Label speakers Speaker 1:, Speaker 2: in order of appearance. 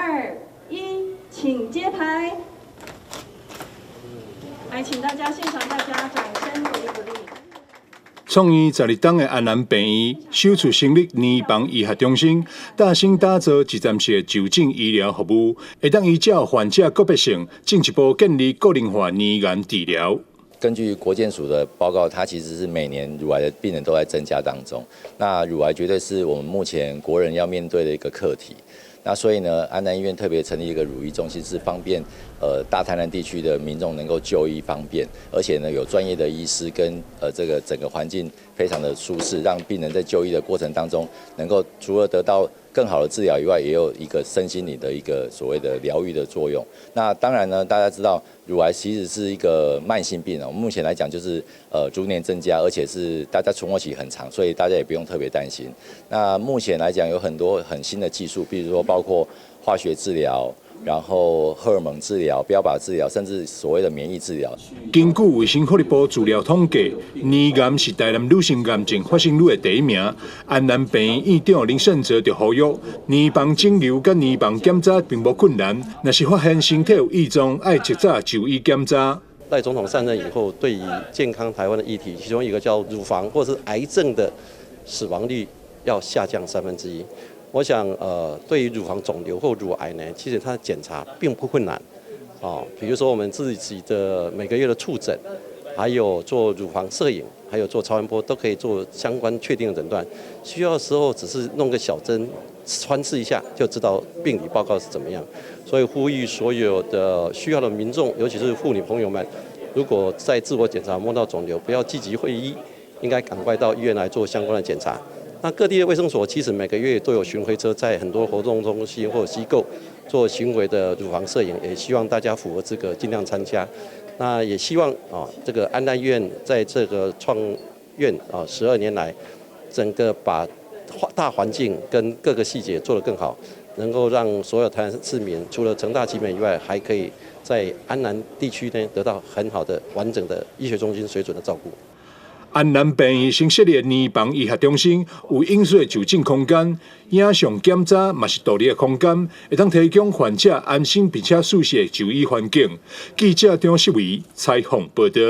Speaker 1: 2、1，请揭牌。来，请大家现场大家掌声鼓励鼓励。
Speaker 2: 创意12档的安南病院首次成立年房医学中心，大兴打造一站式就诊医疗服务，会当依照患者个别性进一步建立个人化年癌治疗。
Speaker 3: 根据国健署的报告，它其实是每年乳癌的病人都在增加当中。那乳癌绝对是我们目前国人要面对的一个课题。那所以呢，安南医院特别成立一个乳医中心，是方便大台南地区的民众能够就医方便，而且呢有专业的医师跟这个整个环境非常的舒适，让病人在就医的过程当中，能够除了得到更好的治疗以外，也有一个身心灵的一个所谓的疗愈的作用。那当然呢，大家知道乳癌其实是一个慢性病哦，目前来讲就是逐年增加，而且是大家存活期很长，所以大家也不用特别担心。那目前来讲有很多很新的技术，比如说包括化学治疗，然后荷尔蒙治疗、标靶治疗，甚至所谓的免疫治疗。
Speaker 2: 根据卫生福利部资料统计，年癌是台南女性癌症发生率的第一名。安南病院院长林胜哲就呼吁，年房肿瘤跟年房检查并无困难，若是发现身体有异状，爱及早就医检查。
Speaker 4: 赖总统上任以后，对于健康台湾的议题，其中一个叫乳房或者是癌症的死亡率要下降1/3。我想，对于乳房肿瘤或乳癌呢，其实它的检查并不困难，比如说我们自己的每个月的触诊，还有做乳房摄影，还有做超音波，都可以做相关确定的诊断。需要的时候只是弄个小针穿刺一下，就知道病理报告是怎么样。所以呼吁所有的需要的民众，尤其是妇女朋友们，如果在自我检查摸到肿瘤，不要积极会医，应该赶快到医院来做相关的检查。那各地的卫生所其实每个月都有巡回车在很多活动中心或者机构做巡回的乳房摄影，也希望大家符合资格尽量参加。那也希望这个安南医院在这个创院12年来，整个把大环境跟各个细节做得更好，能够让所有台南市民除了成大集美以外，还可以在安南地区呢得到很好的完整的医学中心水准的照顾。
Speaker 2: 安南病院新设立的年房医学中心有隐私的就诊空间，影像检查嘛是独立的空间，会当提供患者安心并且舒适的就医环境。记者张世伟采访报道。